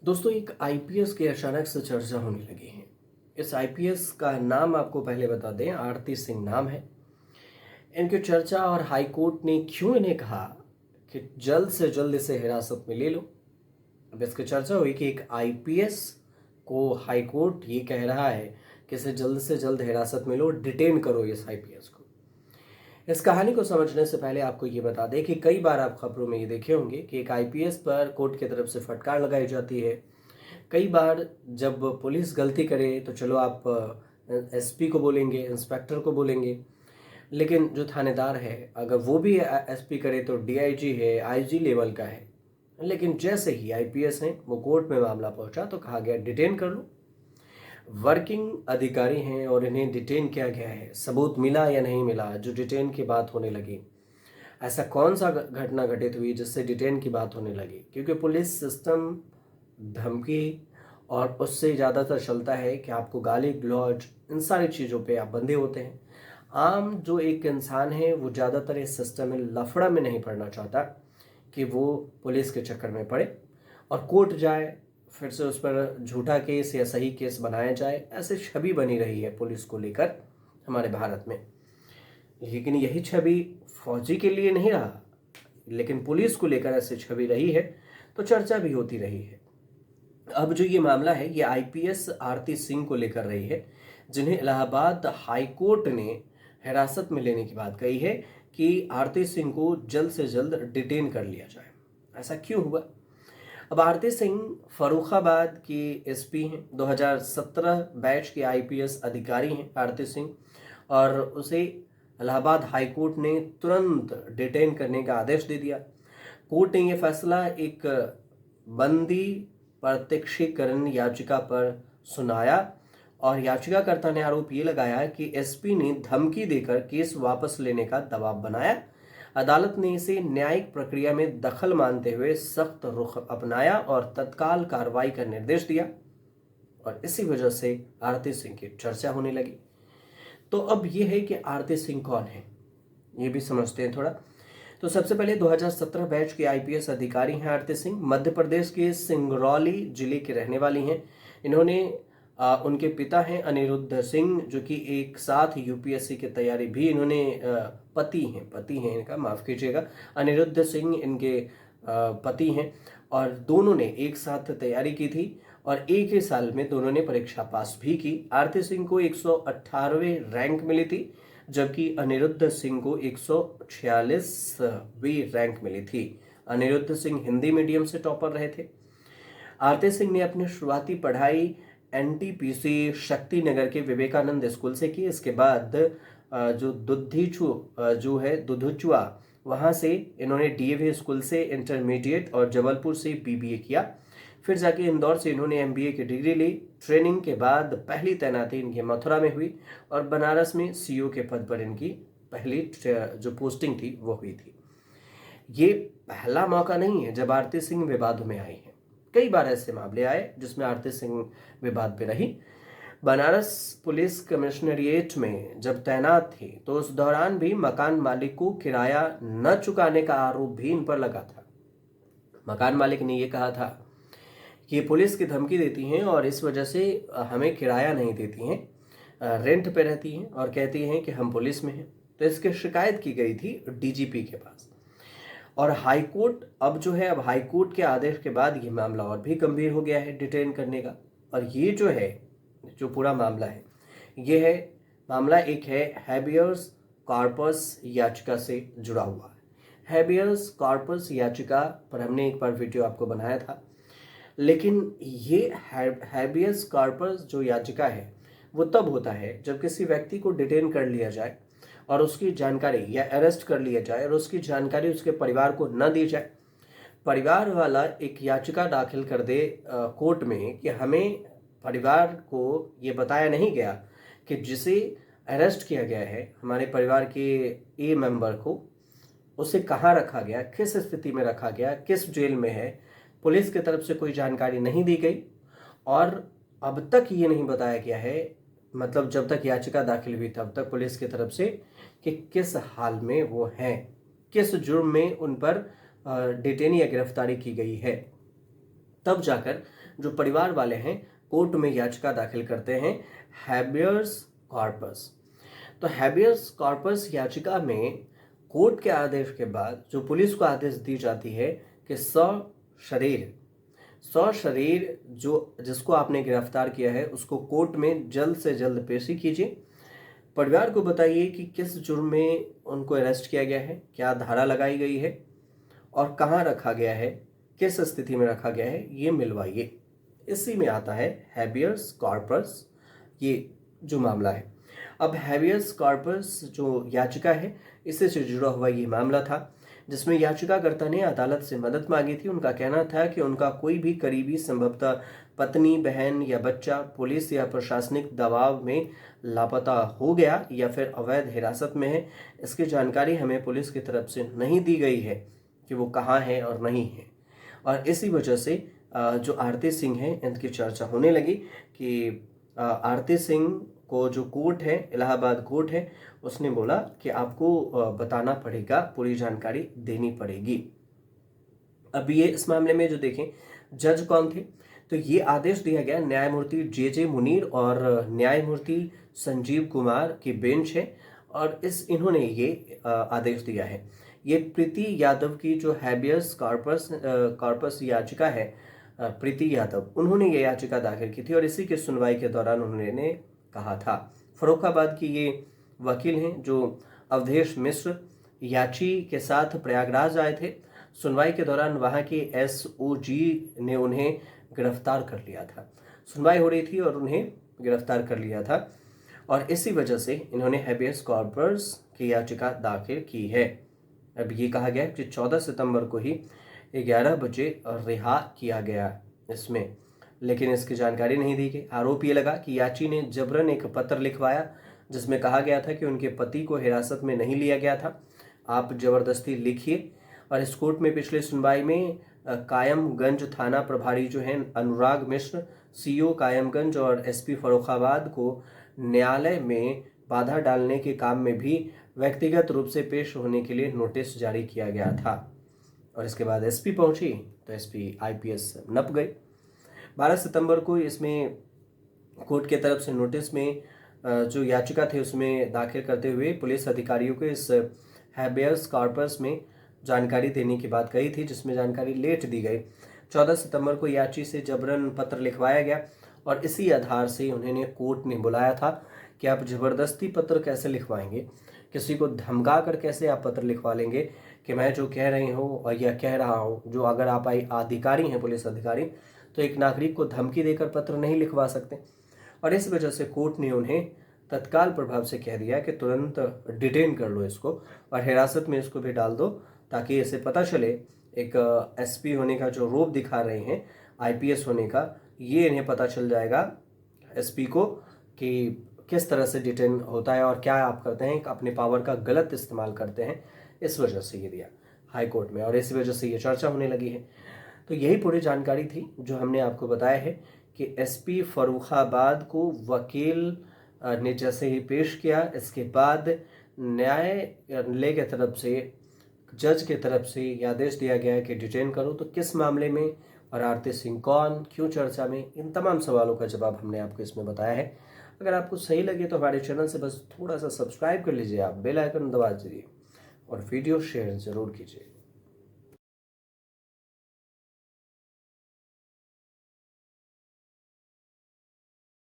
दोस्तों, एक आईपीएस की अचानक से चर्चा होने लगी है। इस आईपीएस का नाम आपको पहले बता दें, आरती सिंह नाम है। इनकी चर्चा और हाई कोर्ट ने क्यों इन्हें कहा कि जल्द से जल्द इसे हिरासत में ले लो। अब इसकी चर्चा हुई कि एक आईपीएस को हाई कोर्ट ये कह रहा है कि इसे जल्द से जल्द हिरासत में लो, डिटेन करो इस आईपीएस को। इस कहानी को समझने से पहले आपको ये बता दें कि कई बार आप खबरों में ये देखे होंगे कि एक आईपीएस पर कोर्ट की तरफ से फटकार लगाई जाती है। कई बार जब पुलिस गलती करे तो चलो आप एसपी को बोलेंगे, इंस्पेक्टर को बोलेंगे, लेकिन जो थानेदार है अगर वो भी एसपी करे तो डीआईजी है, आईजी लेवल का है। लेकिन जैसे ही आईपीएस हैं वो कोर्ट में मामला पहुंचा तो कहा गया डिटेन कर लो। वर्किंग अधिकारी हैं और इन्हें डिटेन किया गया है, सबूत मिला या नहीं मिला, जो डिटेन की बात होने लगी। ऐसा कौन सा घटना घटित हुई जिससे डिटेन की बात होने लगी? क्योंकि पुलिस सिस्टम धमकी और उससे ज़्यादातर चलता है कि आपको गाली गलौज, इन सारी चीज़ों पे आप बंधे होते हैं। आम जो एक इंसान है वो ज़्यादातर इस सिस्टम में लफड़ा में नहीं पड़ना चाहता कि वो पुलिस के चक्कर में पड़े और कोर्ट जाए, फिर से उस पर झूठा केस या सही केस बनाया जाए। ऐसे छवि बनी रही है पुलिस को लेकर हमारे भारत में। लेकिन यही छवि फौजी के लिए नहीं रहा, लेकिन पुलिस को लेकर ऐसी छवि रही है तो चर्चा भी होती रही है। अब जो ये मामला है ये आईपीएस आरती सिंह को लेकर रही है, जिन्हें इलाहाबाद हाई कोर्ट ने हिरासत में लेने की बात कही है कि आरती सिंह को जल्द से जल्द डिटेन कर लिया जाए। ऐसा क्यों हुआ? अब आरती सिंह फर्रुखाबाद की एसपी हैं, 2017 बैच के आईपीएस अधिकारी हैं आरती सिंह, और उसे इलाहाबाद हाई कोर्ट ने तुरंत डिटेन करने का आदेश दे दिया। कोर्ट ने यह फैसला एक बंदी प्रत्यक्षीकरण याचिका पर सुनाया और याचिकाकर्ता ने आरोप ये लगाया कि एसपी ने धमकी देकर केस वापस लेने का दबाव बनाया। अदालत ने इसे न्यायिक प्रक्रिया में दखल मानते हुए सख्त रुख अपनाया और तत्काल कार्रवाई का निर्देश दिया, और इसी वजह से आरती सिंह की चर्चा होने लगी। तो अब यह है कि आरती सिंह कौन है, ये भी समझते हैं थोड़ा। तो सबसे पहले 2017 बैच के आईपीएस अधिकारी हैं आरती सिंह। मध्य प्रदेश के सिंगरौली जिले के रहने वाली हैं। इन्होंने उनके पिता हैं अनिरुद्ध सिंह, जो कि एक साथ यूपीएससी की तैयारी भी इन्होंने पति हैं इनका, माफ़ कीजिएगा, अनिरुद्ध सिंह इनके पति हैं, और दोनों ने एक साथ तैयारी की थी और एक ही साल में दोनों ने परीक्षा पास भी की। आरती सिंह को 118वें रैंक मिली थी, जबकि अनिरुद्ध सिंह को 146वीं रैंक मिली थी। अनिरुद्ध सिंह हिंदी मीडियम से टॉपर रहे थे। आरती सिंह ने अपनी शुरुआती पढ़ाई एनटीपीसी शक्ति नगर के विवेकानंद स्कूल से की। इसके बाद जो दुधुचुआ वहाँ से इन्होंने डीएवी स्कूल से इंटरमीडिएट और जबलपुर से बीबीए किया। फिर जाके इंदौर से इन्होंने एमबीए की डिग्री ली। ट्रेनिंग के बाद पहली तैनाती इनकी मथुरा में हुई और बनारस में सीईओ के पद पर इनकी पहली जो पोस्टिंग थी वो हुई थी। ये पहला मौका नहीं है जब आरती सिंह विवादों में आई है। कई बार ऐसे मामले आए जिसमें आरती सिंह विवाद में रही। बनारस पुलिस कमिश्नरिएट में जब तैनात थी तो उस दौरान भी मकान मालिक को किराया न चुकाने का आरोप भी इन पर लगा था। मकान मालिक ने यह कहा था कि ये पुलिस की धमकी देती हैं और इस वजह से हमें किराया नहीं देती हैं, रेंट पे रहती हैं और कहती हैं कि हम पुलिस में हैं। तो इसकी शिकायत की गई थी डीजीपी के पास। और हाई कोर्ट अब जो है, अब हाई कोर्ट के आदेश के बाद ये मामला और भी गंभीर हो गया है डिटेन करने का। और ये जो है, जो पूरा मामला है, ये है मामला एक है हैबियस कॉर्पस याचिका से जुड़ा हुआ है। हैबियस कॉर्पस याचिका पर हमने एक बार वीडियो आपको बनाया था, लेकिन ये हैबियस कॉर्पस जो याचिका है वो तब होता है जब किसी व्यक्ति को डिटेन कर लिया जाए और उसकी जानकारी, या अरेस्ट कर लिया जाए और उसकी जानकारी उसके परिवार को न दी जाए। परिवार वाला एक याचिका दाखिल कर दे कोर्ट में कि हमें परिवार को ये बताया नहीं गया कि जिसे अरेस्ट किया गया है, हमारे परिवार के ए मेंबर को, उसे कहाँ रखा गया, किस स्थिति में रखा गया, किस जेल में है। पुलिस की तरफ से कोई जानकारी नहीं दी गई और अब तक ये नहीं बताया गया है, मतलब जब तक याचिका दाखिल हुई तब तक पुलिस की तरफ से, कि किस हाल में वो हैं, किस जुर्म में उन पर डिटेन या गिरफ्तारी की गई है। तब जाकर जो परिवार वाले हैं कोर्ट में याचिका दाखिल करते हैं हैबियस कॉर्पस। तो हैबियस कॉर्पस याचिका में कोर्ट के आदेश के बाद जो पुलिस को आदेश दी जाती है कि शरीर जो जिसको आपने गिरफ्तार किया है उसको कोर्ट में जल्द से जल्द पेशी कीजिए। परिवार को बताइए कि किस जुर्म में उनको अरेस्ट किया गया है, क्या धारा लगाई गई है और कहाँ रखा गया है, किस स्थिति में रखा गया है, ये मिलवाइए। इसी में आता है हैबियस कॉर्पस, ये जो मामला है। अब हैबियस कॉर्पस जो याचिका है इससे से जुड़ा हुआ ये मामला था जिसमें याचिकाकर्ता ने अदालत से मदद मांगी थी। उनका कहना था कि उनका कोई भी करीबी, संभवतः पत्नी, बहन या बच्चा, पुलिस या प्रशासनिक दबाव में लापता हो गया या फिर अवैध हिरासत में है। इसकी जानकारी हमें पुलिस की तरफ से नहीं दी गई है कि वो कहाँ है और नहीं है। और इसी वजह से जो आरती सिंह है इनकी चर्चा होने लगी कि आरती सिंह को जो कोर्ट है, इलाहाबाद कोर्ट है, उसने बोला कि आपको बताना पड़ेगा, पूरी जानकारी देनी पड़ेगी। अब ये इस मामले में जो देखें जज कौन थे, तो ये आदेश दिया गया न्यायमूर्ति जे मुनीर और न्यायमूर्ति संजीव कुमार की बेंच है और इन्होंने ये आदेश दिया है। ये प्रीति यादव की जो हैबियस कॉर्पस याचिका है, प्रीति यादव, उन्होंने ये याचिका दाखिल की थी और इसी की सुनवाई के दौरान उन्होंने कहा था। फर्रुखाबाद की ये वकील हैं जो अवधेश मिश्र याची के साथ प्रयागराज आए थे। सुनवाई के दौरान वहाँ की एसओजी ने उन्हें गिरफ्तार कर लिया था। सुनवाई हो रही थी और उन्हें गिरफ्तार कर लिया था और इसी वजह से इन्होंने हैबियस कॉर्पस की याचिका दाखिल की है। अब ये कहा गया कि 14 सितंबर को ही 11 बजे रिहा किया गया इसमें, लेकिन इसकी जानकारी नहीं दी गई। आरोप ये लगा कि याची ने जबरन एक पत्र लिखवाया जिसमें कहा गया था कि उनके पति को हिरासत में नहीं लिया गया था, आप जबरदस्ती लिखिए। और इस कोर्ट में पिछली सुनवाई में कायमगंज थाना प्रभारी जो हैं अनुराग मिश्र, सीओ कायमगंज और एसपी फर्रुखाबाद को न्यायालय में बाधा डालने के काम में भी व्यक्तिगत रूप से पेश होने के लिए नोटिस जारी किया गया था। और इसके बाद एसपी पहुंची तो एसपी आईपीएस नप गई। 12 सितंबर को इसमें कोर्ट के तरफ से नोटिस में जो याचिका थी उसमें दाखिल करते हुए पुलिस अधिकारियों को इस हैबियस कॉर्पस में जानकारी देने की बात कही थी, जिसमें जानकारी लेट दी गई। 14 सितंबर को याची से जबरन पत्र लिखवाया गया और इसी आधार से उन्होंने कोर्ट ने बुलाया था कि आप जबरदस्ती पत्र कैसे लिखवाएंगे, किसी को धमका कर कैसे आप पत्र लिखवा लेंगे कि मैं जो कह रही हूँ और या कह रहा हूँ, जो अगर आप अधिकारी हैं, पुलिस अधिकारी, तो एक नागरिक को धमकी देकर पत्र नहीं लिखवा सकते। और इस वजह से कोर्ट ने उन्हें तत्काल प्रभाव से कह दिया कि तुरंत डिटेन कर लो इसको और हिरासत में इसको भी डाल दो, ताकि इसे पता चले एक एसपी होने का जो रूप दिखा रहे हैं, आईपीएस होने का, ये इन्हें पता चल जाएगा एसपी को कि किस तरह से डिटेन होता है और क्या आप करते हैं, अपने पावर का गलत इस्तेमाल करते हैं। इस वजह से ये दिया हाई कोर्ट में और इसी वजह से ये चर्चा होने लगी है। तो यही पूरी जानकारी थी जो हमने आपको बताया है कि एसपी फर्रुखाबाद को वकील ने जैसे ही पेश किया, इसके बाद न्यायालय की तरफ से, जज की तरफ से ये आदेश दिया गया है कि डिटेन करो। तो किस मामले में और आरती सिंह कौन, क्यों चर्चा में, इन तमाम सवालों का जवाब हमने आपको इसमें बताया है। अगर आपको सही लगे तो हमारे चैनल से बस थोड़ा सा सब्सक्राइब कर लीजिए, आप बेल आइकन दबा दीजिए और वीडियो शेयर ज़रूर कीजिए।